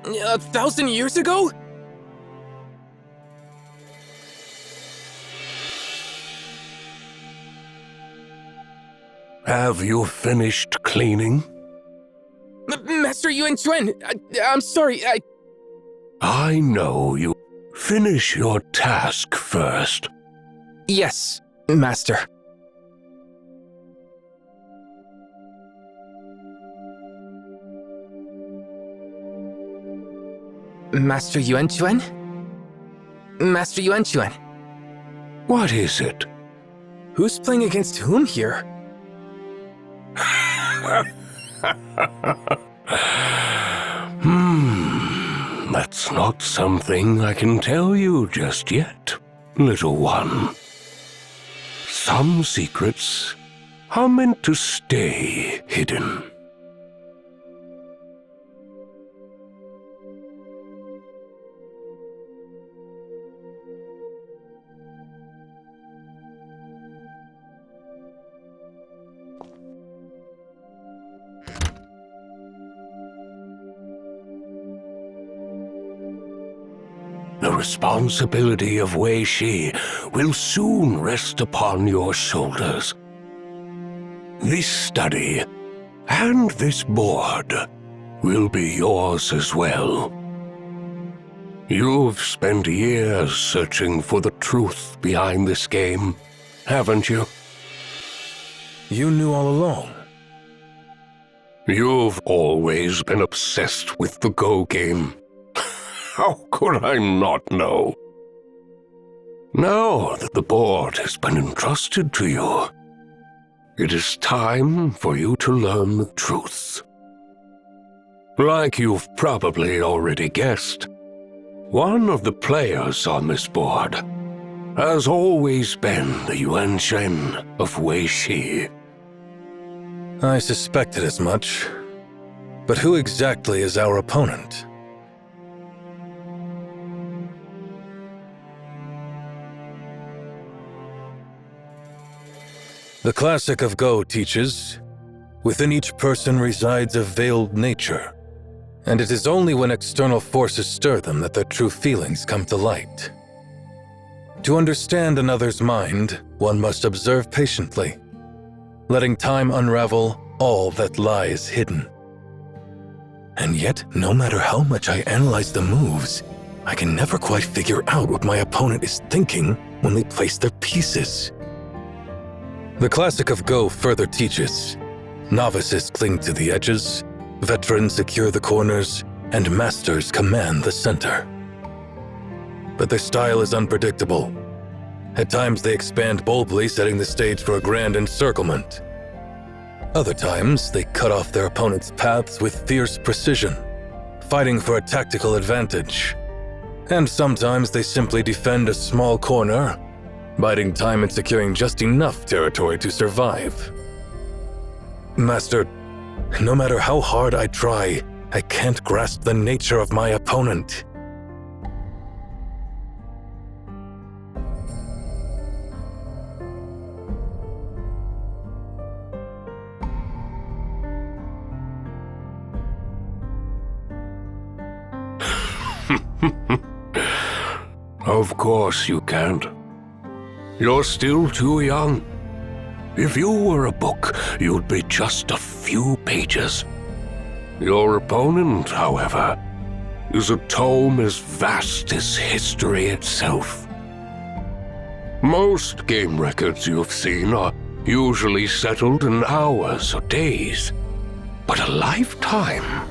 1,000 years ago? Have you finished cleaning? Master Yuan Chuan, I'm sorry, I know you. Finish your task first. Yes, Master. Master Yuan Chuan? Master Yuan Chuan, What is it? who's playing against whom here? That's not something I can tell you just yet, little one. Some secrets are meant to stay hidden. The responsibility of Wei Shi will soon rest upon your shoulders. This study and this board will be yours as well. You've spent years searching for the truth behind this game, haven't you? You knew all along. You've always been obsessed with the Go game. How could I not know? Now that the board has been entrusted to you, it is time for you to learn the truth. Like you've probably already guessed, one of the players on this board has always been the Yuan Shen of Wei Shi. I suspected as much. But who exactly is our opponent? The Classic of Go teaches, within each person resides a veiled nature, and it is only when external forces stir them that their true feelings come to light. To understand another's mind, one must observe patiently, letting time unravel all that lies hidden. And yet, no matter how much I analyze the moves, I can never quite figure out what my opponent is thinking when they place their pieces. The Classic of Go further teaches, novices cling to the edges, veterans secure the corners, and masters command the center. But their style is unpredictable. At times they expand boldly, setting the stage for a grand encirclement. Other times, they cut off their opponent's paths with fierce precision, fighting for a tactical advantage. And sometimes they simply defend a small corner, biding time and securing just enough territory to survive. Master, no matter how hard I try, I can't grasp the nature of my opponent. Of course you can't. You're still too young. If you were a book, you'd be just a few pages. Your opponent, however, is a tome as vast as history itself. Most game records you've seen are usually settled in hours or days. But a lifetime,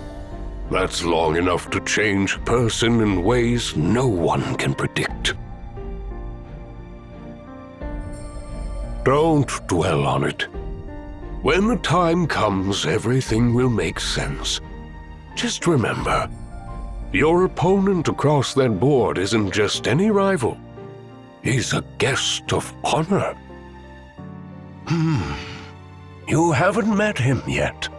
that's long enough to change a person in ways no one can predict. Don't dwell on it. When the time comes, everything will make sense. Just remember, your opponent across that board isn't just any rival. He's a guest of honor. You haven't met him yet.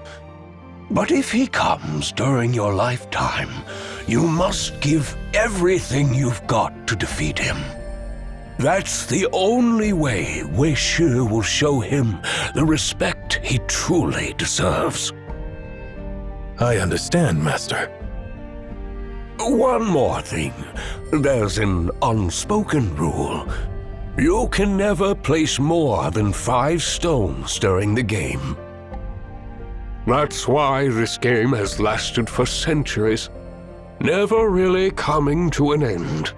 But if he comes during your lifetime, you must give everything you've got to defeat him. That's the only way Wei Shi will show him the respect he truly deserves. I understand, Master. One more thing. There's an unspoken rule. You can never place more than 5 stones during the game. That's why this game has lasted for centuries, never really coming to an end.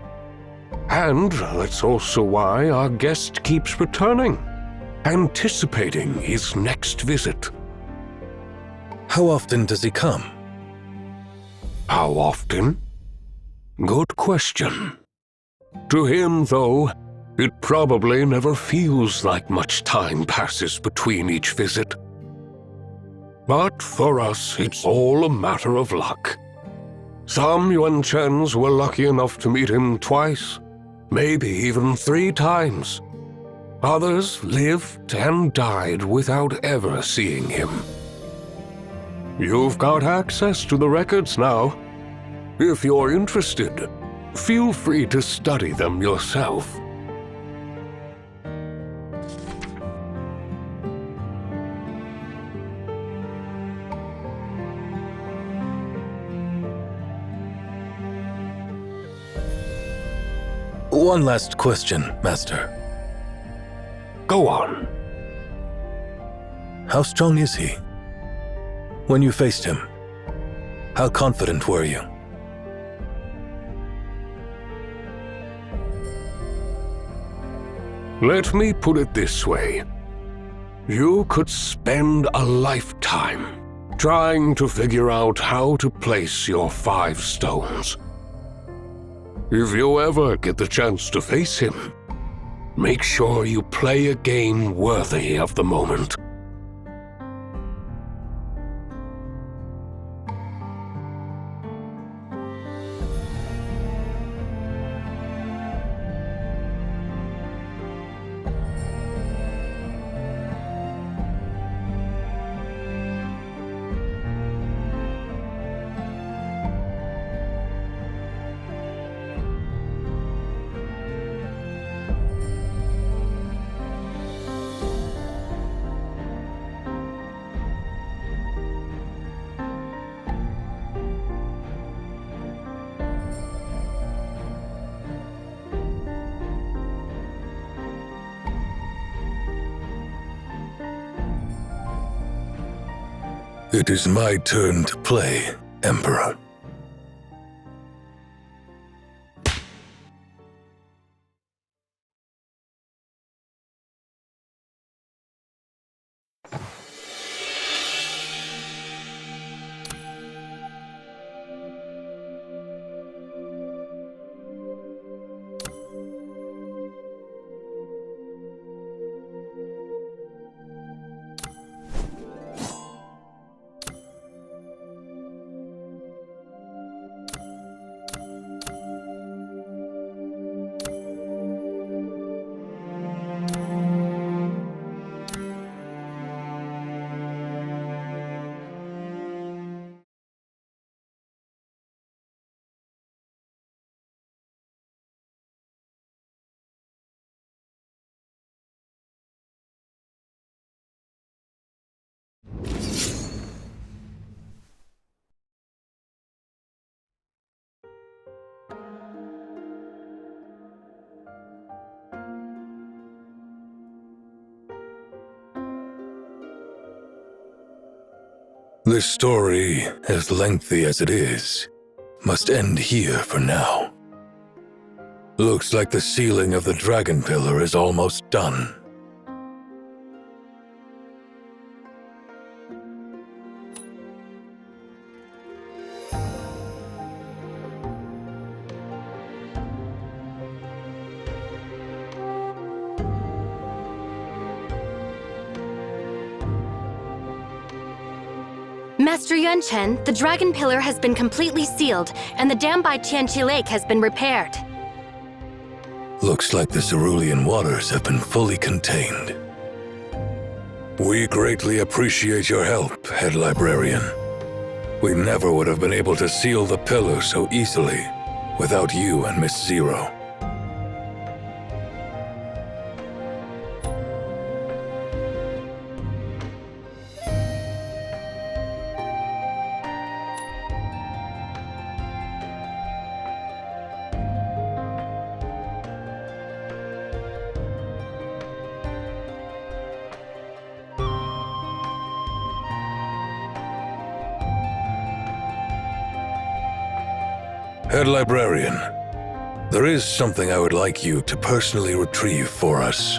And that's also why our guest keeps returning, anticipating his next visit. How often does he come? How often? Good question. To him, though, it probably never feels like much time passes between each visit. But for us, it's all a matter of luck. Some Yuan-Chens were lucky enough to meet him twice, maybe even 3 times. Others lived and died without ever seeing him. You've got access to the records now. If you're interested, feel free to study them yourself. One last question, Master. Go on. How strong is he? When you faced him, how confident were you? Let me put it this way. You could spend a lifetime trying to figure out how to place your 5 stones. If you ever get the chance to face him, make sure you play a game worthy of the moment. It is my turn to play, Emperor. This story, as lengthy as it is, must end here for now. Looks like the sealing of the Dragon Pillar is almost done. Master Yuan-Chen, the Dragon Pillar has been completely sealed, and the dam by Tianqi Lake has been repaired. Looks like the cerulean waters have been fully contained. We greatly appreciate your help, Head Librarian. We never would have been able to seal the pillar so easily without you and Miss Zero. Head Librarian, there is something I would like you to personally retrieve for us.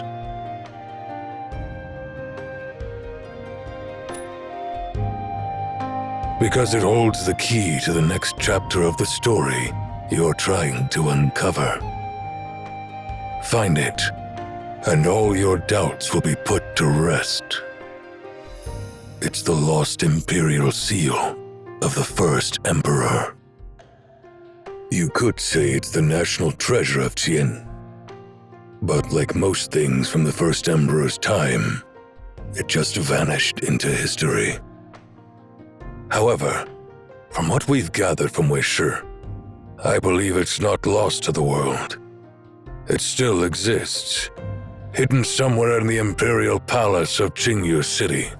Because it holds the key to the next chapter of the story you're trying to uncover. Find it, and all your doubts will be put to rest. It's the lost Imperial Seal of the First Emperor. You could say it's the national treasure of Tien. But like most things from the First Emperor's time, it just vanished into history. However, from what we've gathered from Wei Shi, I believe it's not lost to the world. It still exists, hidden somewhere in the Imperial Palace of Qingyu City,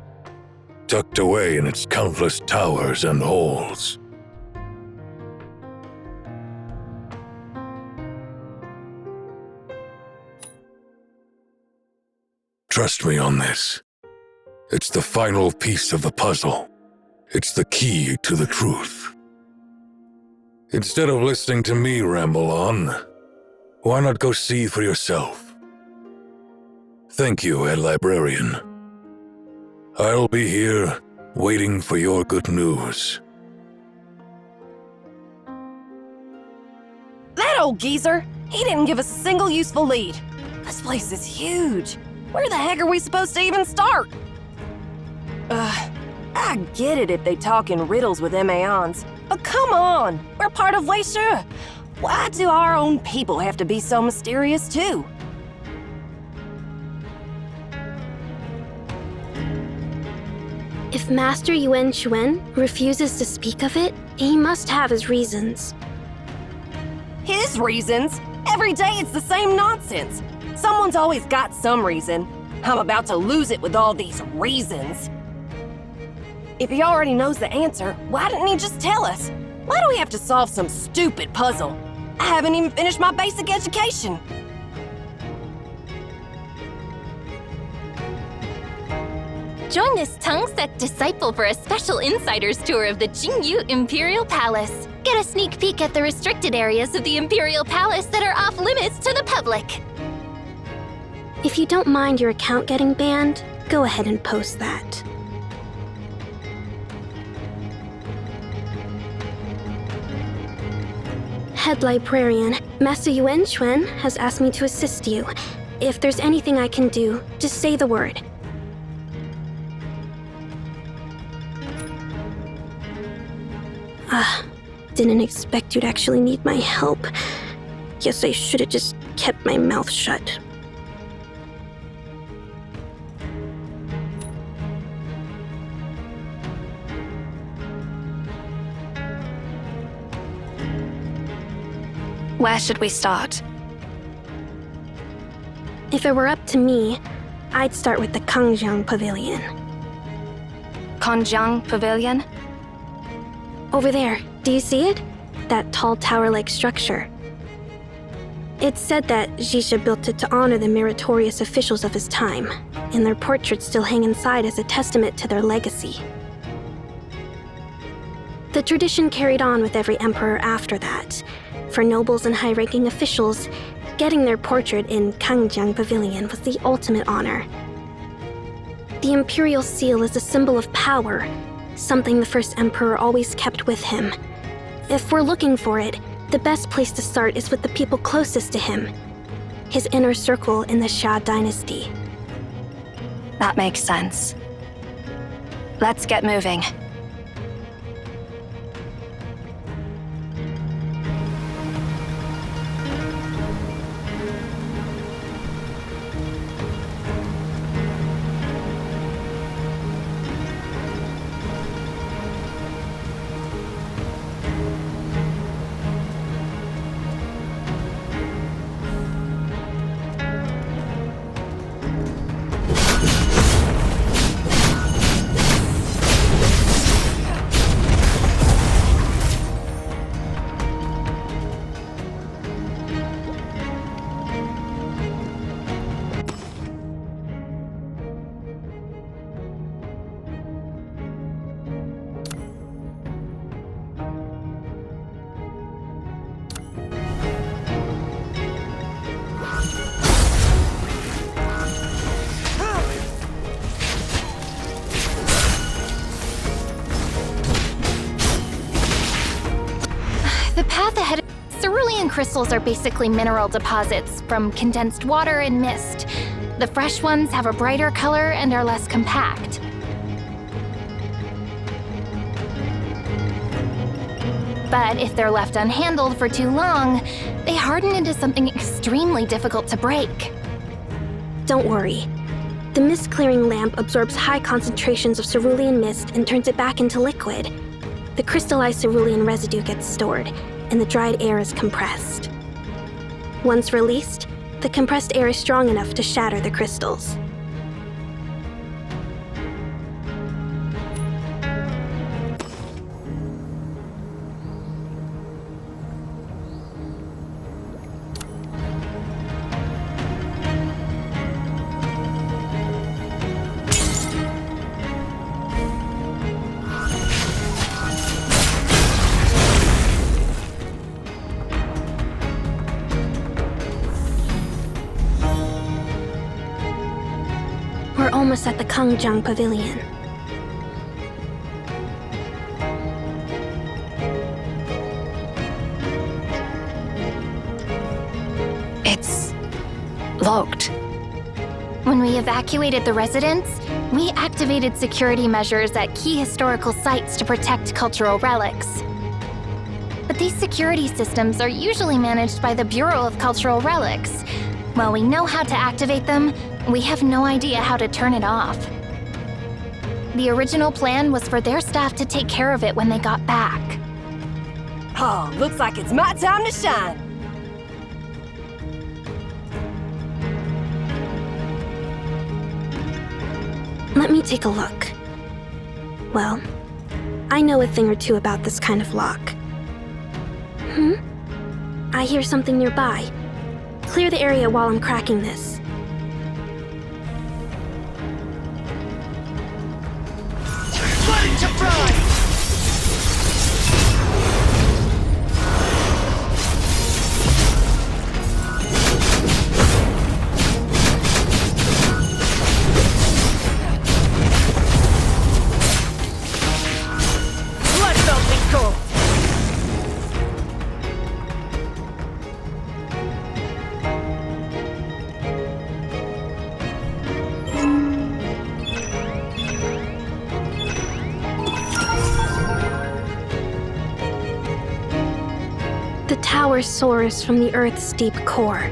tucked away in its countless towers and halls. Trust me on this. It's the final piece of the puzzle. It's the key to the truth. Instead of listening to me ramble on, why not go see for yourself? Thank you, Head Librarian. I'll be here, waiting for your good news. That old geezer! He didn't give us a single useful lead. This place is huge. Where the heck are we supposed to even start? I get it if they talk in riddles with Maons, but come on! We're part of Wei Shi. Why do our own people have to be so mysterious too? If Master Yuan Shuan refuses to speak of it, he must have his reasons. His reasons? Every day it's the same nonsense. Someone's always got some reason. I'm about to lose it with all these reasons. If he already knows the answer, why didn't he just tell us? Why do we have to solve some stupid puzzle? I haven't even finished my basic education. Join this Tongue Sect disciple for a special insider's tour of the Qingyu Imperial Palace. Get a sneak peek at the restricted areas of the Imperial Palace that are off limits to the public. If you don't mind your account getting banned, go ahead and post that. Head Librarian, Master Yuan Shuan has asked me to assist you. If there's anything I can do, just say the word. Didn't expect you'd actually need my help. Guess I should have just kept my mouth shut. Where should we start? If it were up to me, I'd start with the Kangjiang Pavilion. Kangjiang Pavilion? Over there, do you see it? That tall tower-like structure. It's said that Zhisha built it to honor the meritorious officials of his time, and their portraits still hang inside as a testament to their legacy. The tradition carried on with every emperor after that. For nobles and high-ranking officials, getting their portrait in Kangjiang Pavilion was the ultimate honor. The Imperial Seal is a symbol of power, something the first emperor always kept with him. If we're looking for it, the best place to start is with the people closest to him, his inner circle in the Xia dynasty. That makes sense. Let's get moving. path ahead, cerulean crystals are basically mineral deposits from condensed water and mist. The fresh ones have a brighter color and are less compact. But if they're left unhandled for too long, they harden into something extremely difficult to break. Don't worry. The mist-clearing lamp absorbs high concentrations of cerulean mist and turns it back into liquid. The crystallized cerulean residue gets stored, and the dried air is compressed. Once released, the compressed air is strong enough to shatter the crystals. We're almost at the Kangjang Pavilion. It's locked. When we evacuated the residents, we activated security measures at key historical sites to protect cultural relics. But these security systems are usually managed by the Bureau of Cultural Relics. While we know how to activate them, we have no idea how to turn it off. The original plan was for their staff to take care of it when they got back. Oh, looks like it's my time to shine. Let me take a look. Well, I know a thing or two about this kind of lock. I hear something nearby. Clear the area while I'm cracking this. Ready to fry! Let something go! The tower soars from the Earth's deep core.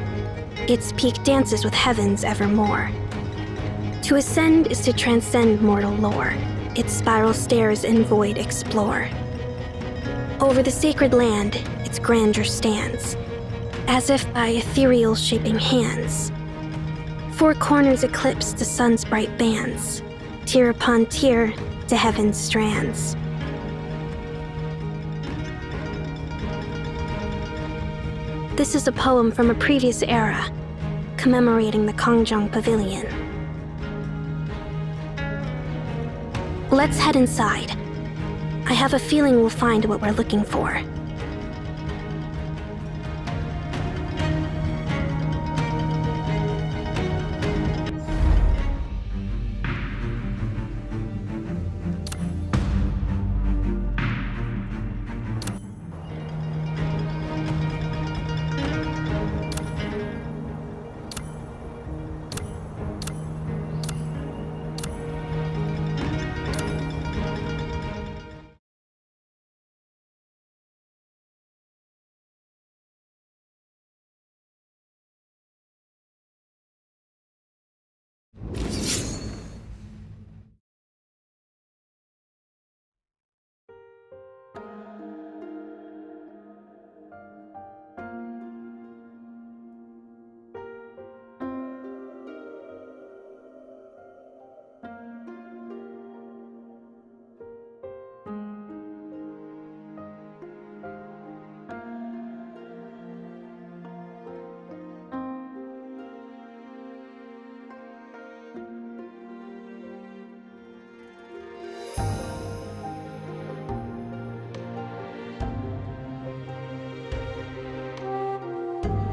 Its peak dances with heavens evermore. To ascend is to transcend mortal lore. Its spiral stairs in void explore. Over the sacred land, its grandeur stands, as if by ethereal shaping hands. Four corners eclipse the sun's bright bands, tier upon tier to heaven's strands. This is a poem from a previous era, commemorating the Kangjang Pavilion. Let's head inside. I have a feeling we'll find what we're looking for.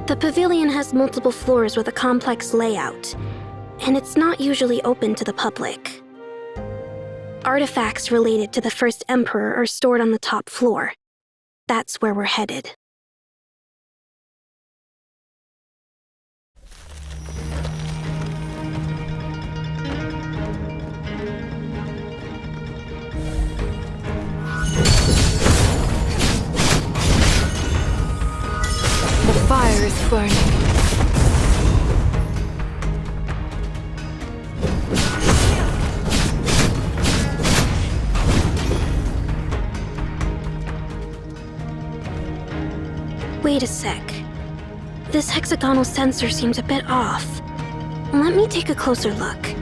The pavilion has multiple floors with a complex layout, and it's not usually open to the public. Artifacts related to the first emperor are stored on the top floor. That's where we're headed. Wait a sec. This hexagonal sensor seems a bit off. Let me take a closer look.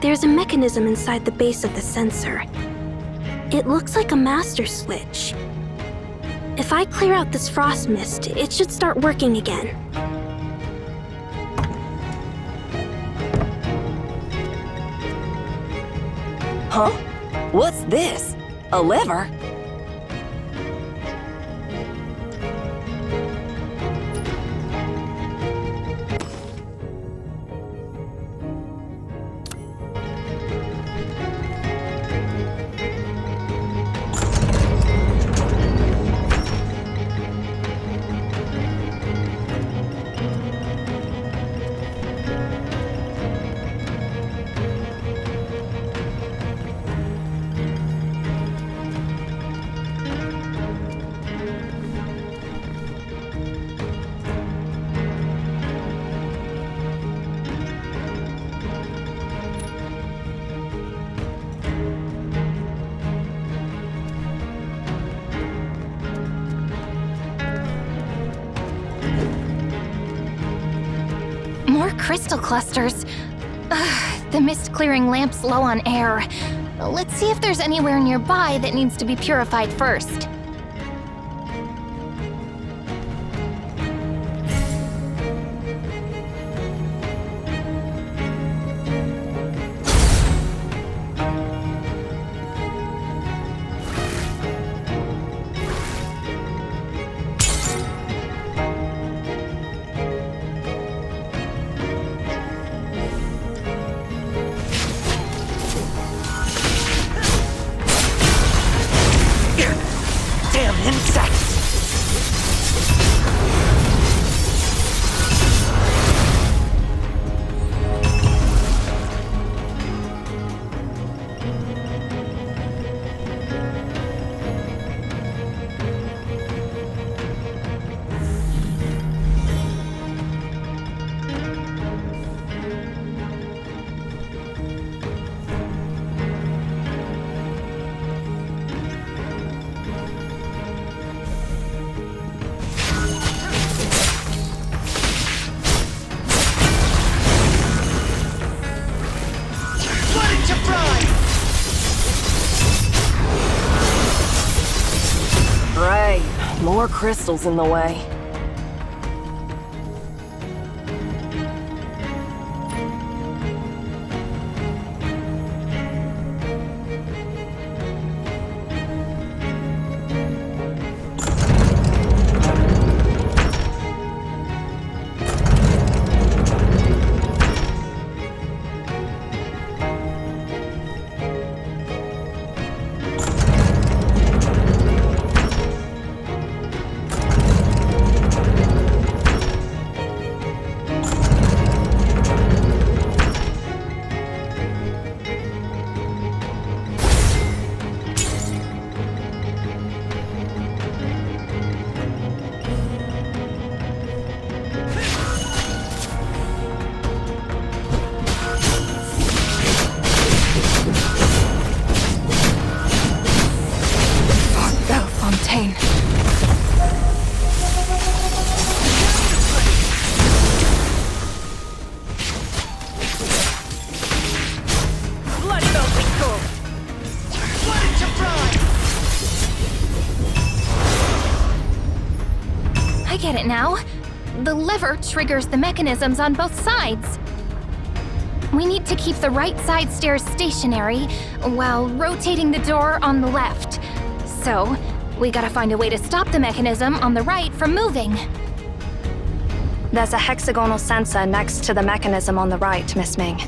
There's a mechanism inside the base of the sensor. It looks like a master switch. If I clear out this frost mist, it should start working again. Huh? What's this? A lever? More crystal clusters. The mist-clearing lamp's low on air. Let's see if there's anywhere nearby that needs to be purified first. Damn insects! Flooding to fry! Great. More crystals in the way. Bellefontaine. Blood melting cool! Flooding to fry! I get it now. The lever triggers the mechanisms on both sides. We need to keep the right side stairs stationary while rotating the door on the left. So, we gotta find a way to stop the mechanism on the right from moving. There's a hexagonal sensor next to the mechanism on the right, Miss Ming.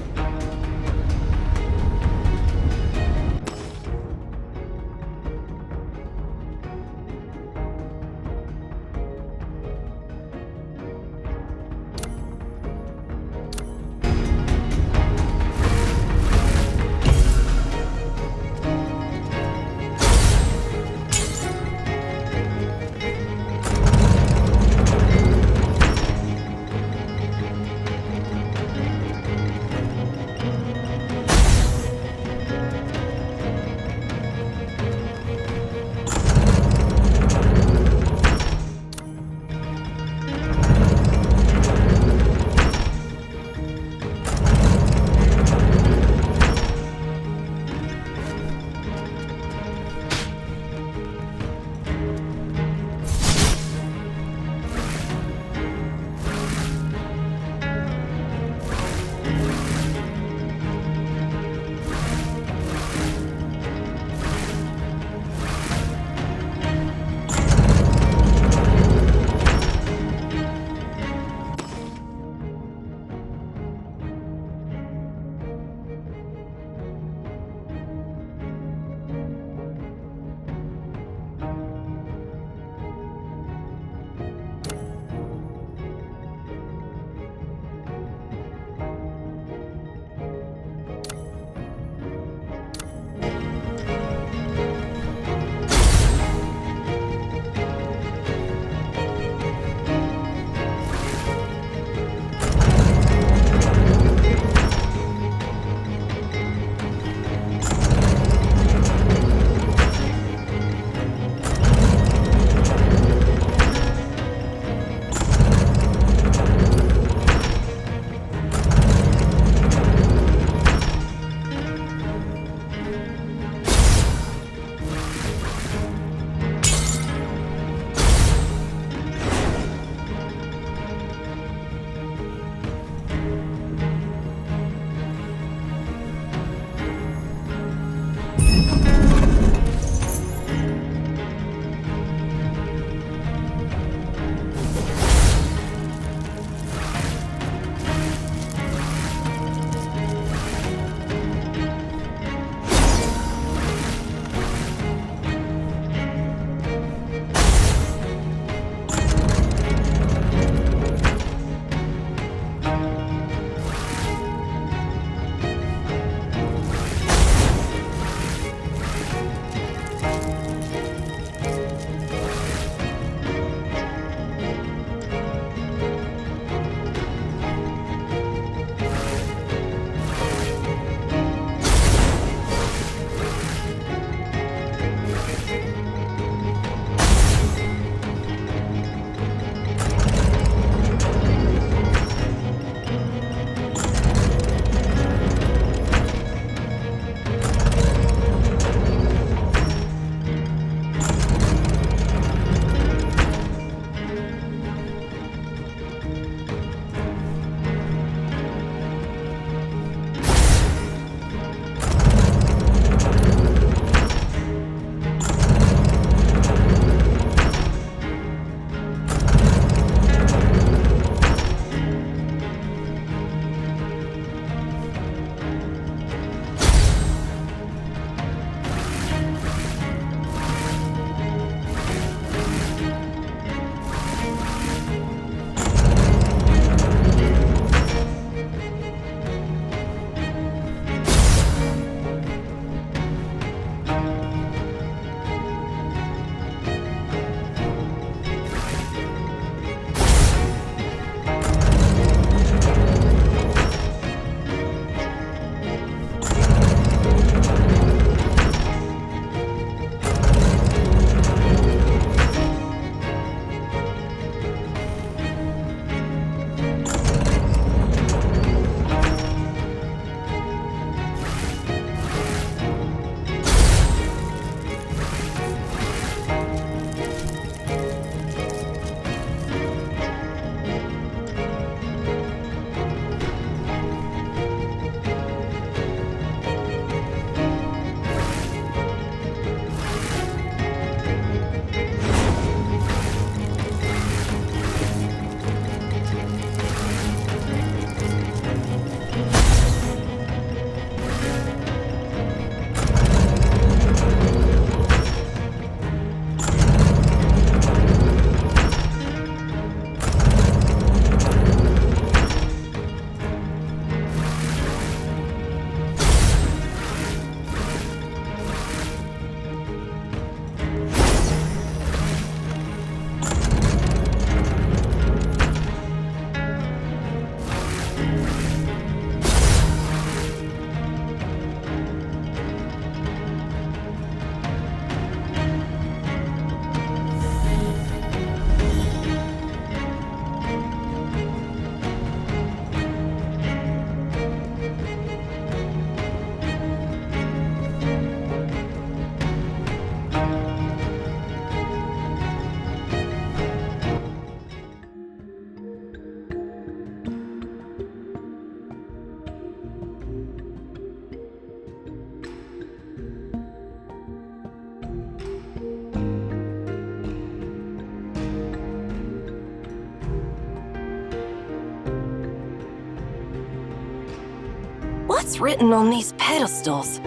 What's written on these pedestals?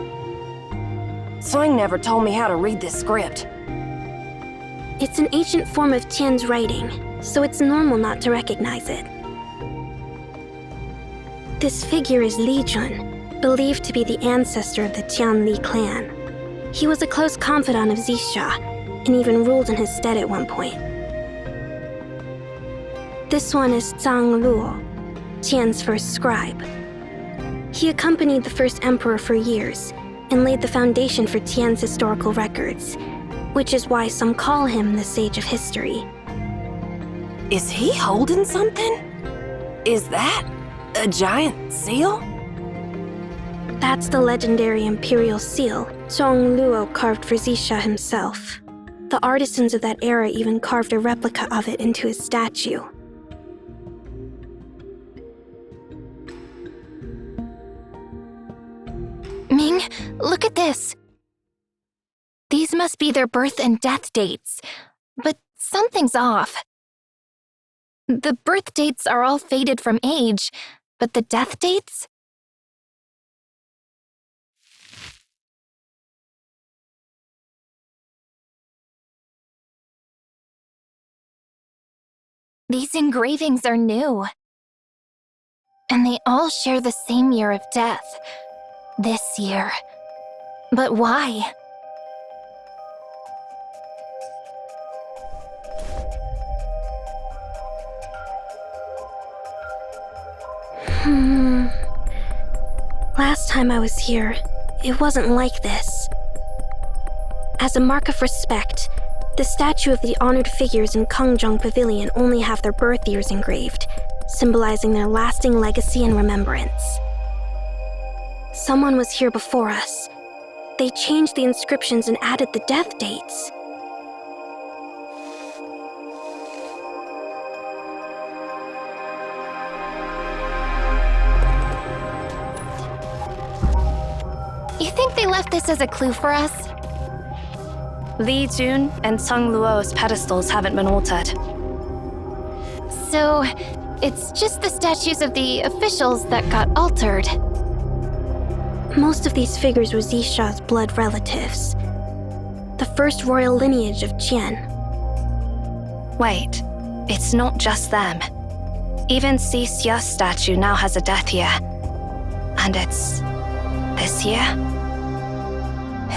Tseng never told me how to read this script. It's an ancient form of Tian's writing, so it's normal not to recognize it. This figure is Li Jun, believed to be the ancestor of the Tianli clan. He was a close confidant of Xisha, and even ruled in his stead at one point. This one is Zhang Luo, Tian's first scribe. He accompanied the first emperor for years, and laid the foundation for Tian's historical records, which is why some call him the Sage of History. Is he holding something? Is that a giant seal? That's the legendary imperial seal Zhang Luo carved for Xisha himself. The artisans of that era even carved a replica of it into his statue. Ming, look at this. These must be their birth and death dates, but something's off. The birth dates are all faded from age, but the death dates? These engravings are new. And they all share the same year of death. This year. But why? Last time I was here, it wasn't like this. As a mark of respect, the statue of the honored figures in Kangjong Pavilion only have their birth years engraved, symbolizing their lasting legacy and remembrance. Someone was here before us. They changed the inscriptions and added the death dates. You think they left this as a clue for us? Li Jun and Tseng Luo's pedestals haven't been altered. So, it's just the statues of the officials that got altered. Most of these figures were Xisha's blood relatives. The first royal lineage of Qian. Wait, it's not just them. Even Xixya's statue now has a death year. And it's this year?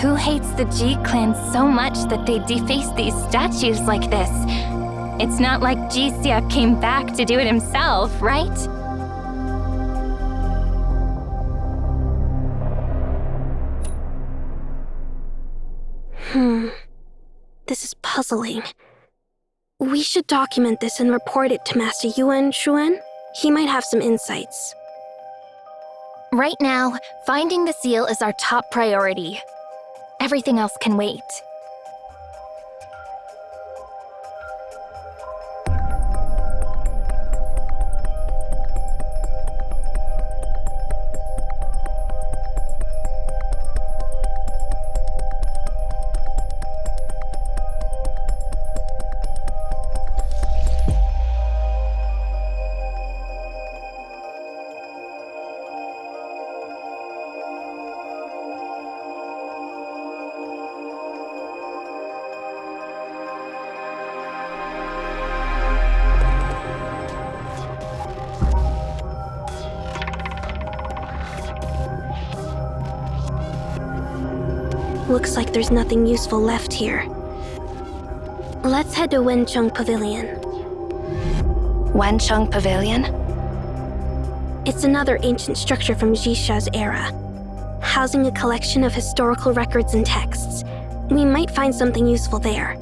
Who hates the Ji clan so much that they deface these statues like this? It's not like Jixia came back to do it himself, right? This is puzzling. We should document this and report it to Master Yuan Shuan. He might have some insights. Right now, finding the seal is our top priority. Everything else can wait. Looks like there's nothing useful left here. Let's head to Wencheng Pavilion. Wencheng Pavilion? It's another ancient structure from Xisha's era, housing a collection of historical records and texts. We might find something useful there.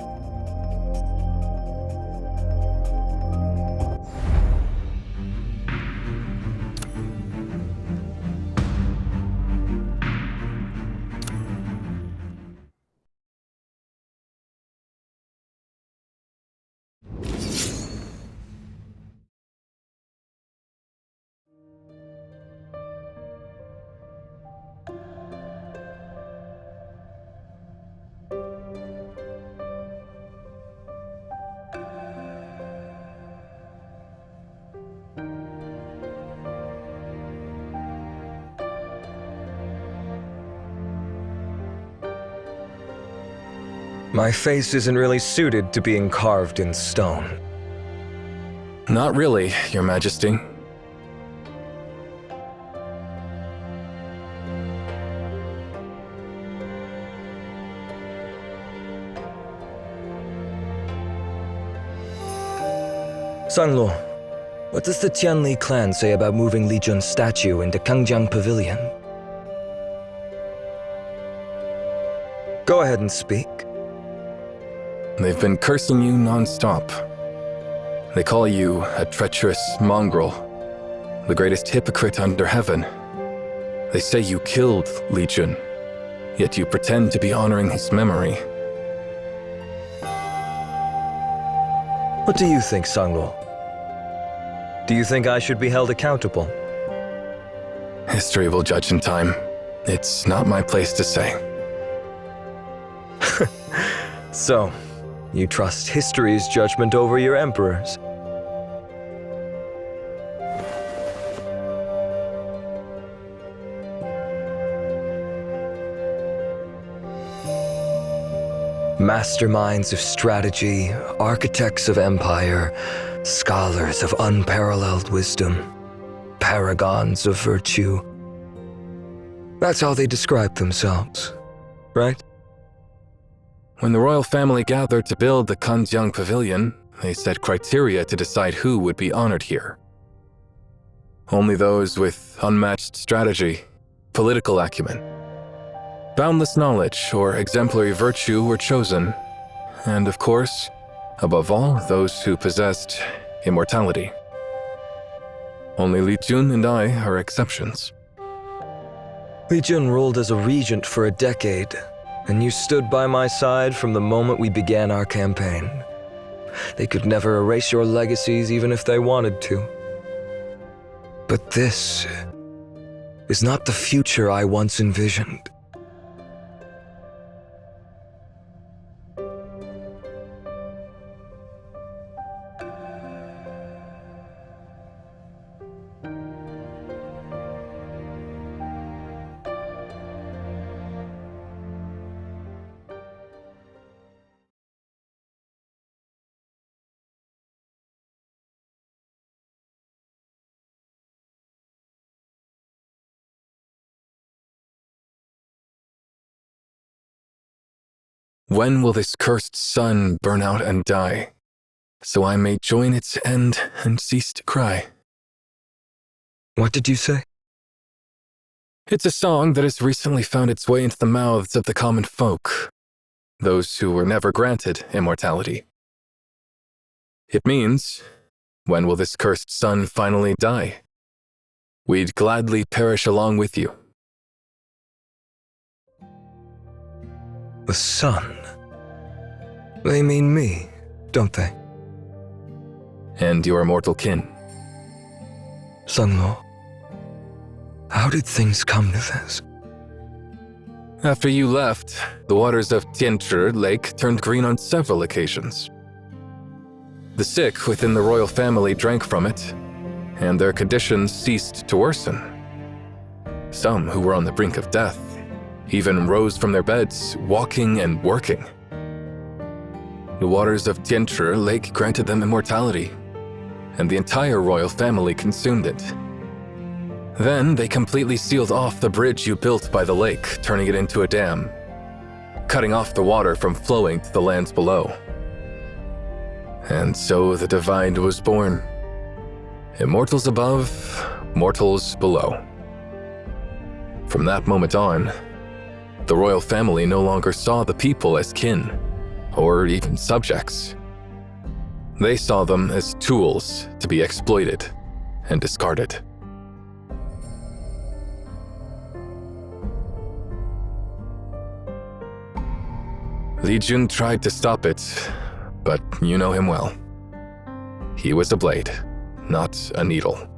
My face isn't really suited to being carved in stone. Not really, Your Majesty. Sanglo, what does the Tianli clan say about moving Li Jun's statue into Kangjiang Pavilion? Go ahead and speak. They've been cursing you non-stop. They call you a treacherous mongrel, the greatest hypocrite under heaven. They say you killed Li Jun, yet you pretend to be honoring his memory. What do you think, Sanglo? Do you think I should be held accountable? History will judge in time. It's not my place to say. So, you trust history's judgment over your emperor's? Masterminds of strategy, architects of empire, scholars of unparalleled wisdom, paragons of virtue. That's how they describe themselves, right? When the royal family gathered to build the Kangjiang Pavilion, they set criteria to decide who would be honored here. Only those with unmatched strategy, political acumen, boundless knowledge, or exemplary virtue were chosen, and of course, above all, those who possessed immortality. Only Li Jun and I are exceptions. Li Jun ruled as a regent for a decade, and you stood by my side from the moment we began our campaign. They could never erase your legacies even if they wanted to. But this is not the future I once envisioned. When will this cursed sun burn out and die, so I may join its end and cease to cry? What did you say? It's a song that has recently found its way into the mouths of the common folk, those who were never granted immortality. It means, when will this cursed sun finally die? We'd gladly perish along with you. The sun. They mean me, don't they? And your mortal kin. Sanglo, how did things come to this? After you left, the waters of Tianzhi Lake turned green on several occasions. The sick within the royal family drank from it, and their conditions ceased to worsen. Some who were on the brink of death even rose from their beds, walking and working. The waters of Tianzhi Lake granted them immortality, and the entire royal family consumed it. Then they completely sealed off the bridge you built by the lake, turning it into a dam, cutting off the water from flowing to the lands below. And so the Divide was born. Immortals above, mortals below. From that moment on, the royal family no longer saw the people as kin, or even subjects. They saw them as tools to be exploited and discarded. Li Jun tried to stop it, but you know him well. He was a blade, not a needle.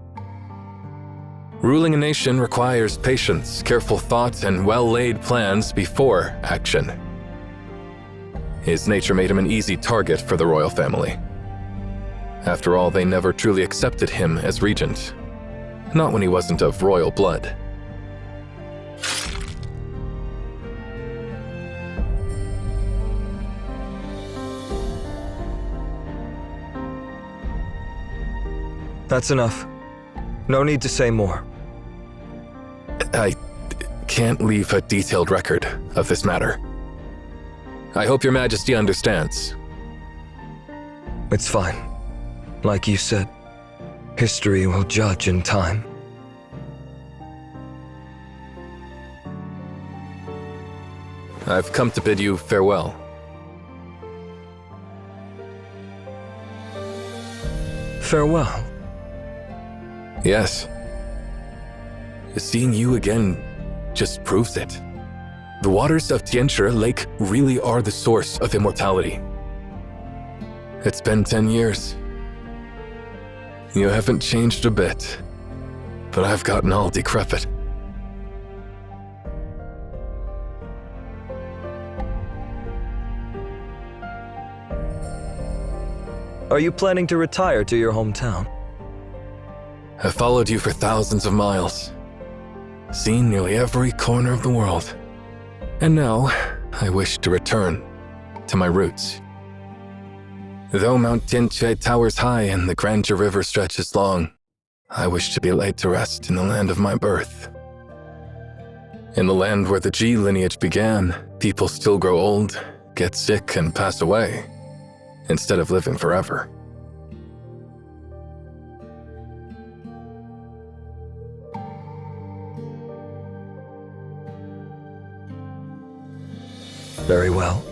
Ruling a nation requires patience, careful thought, and well-laid plans before action. His nature made him an easy target for the royal family. After all, they never truly accepted him as regent, not when he wasn't of royal blood. That's enough. No need to say more. I can't leave a detailed record of this matter. I hope Your Majesty understands. It's fine. Like you said, history will judge in time. I've come to bid you farewell. Farewell. Yes. Seeing you again just proves it. The waters of Tianshi Lake really are the source of immortality. It's been 10 years. You haven't changed a bit, but I've gotten all decrepit. Are you planning to retire to your hometown? I've followed you for thousands of miles, seen nearly every corner of the world, and now I wish to return to my roots. Though Mount Tianqi towers high and the Grandeur River stretches long, I wish to be laid to rest in the land of my birth. In the land where the Ji lineage began, people still grow old, get sick, and pass away, instead of living forever. Very well.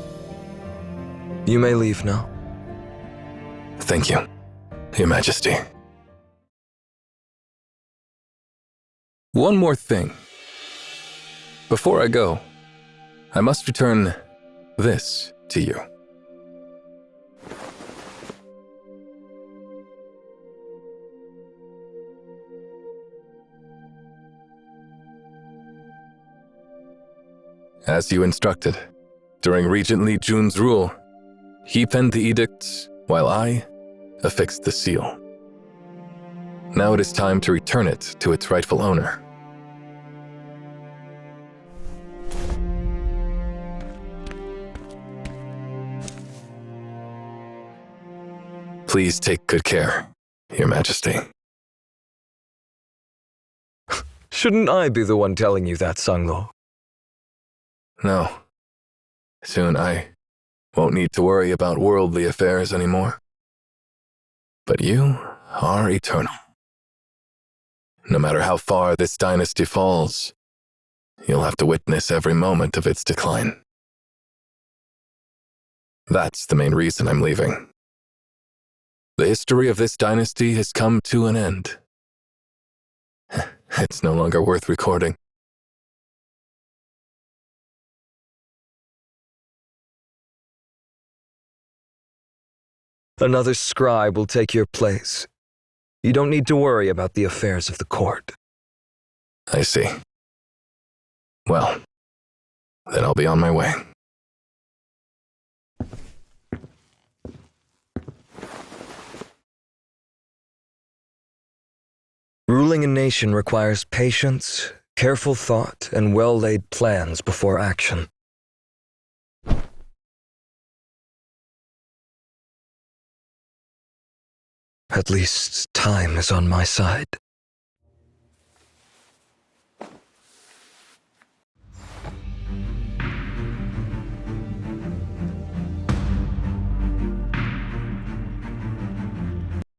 You may leave now. Thank you, Your Majesty. One more thing. Before I go, I must return this to you. As you instructed, during Regent Li Jun's rule, he penned the edicts while I affixed the seal. Now it is time to return it to its rightful owner. Please take good care, Your Majesty. Shouldn't I be the one telling you that, Sanglo? No. Soon I won't need to worry about worldly affairs anymore. But you are eternal. No matter how far this dynasty falls, you'll have to witness every moment of its decline. That's the main reason I'm leaving. The history of this dynasty has come to an end. It's no longer worth recording. Another scribe will take your place. You don't need to worry about the affairs of the court. I see. Well, then I'll be on my way. Ruling a nation requires patience, careful thought, and well-laid plans before action. At least time is on my side.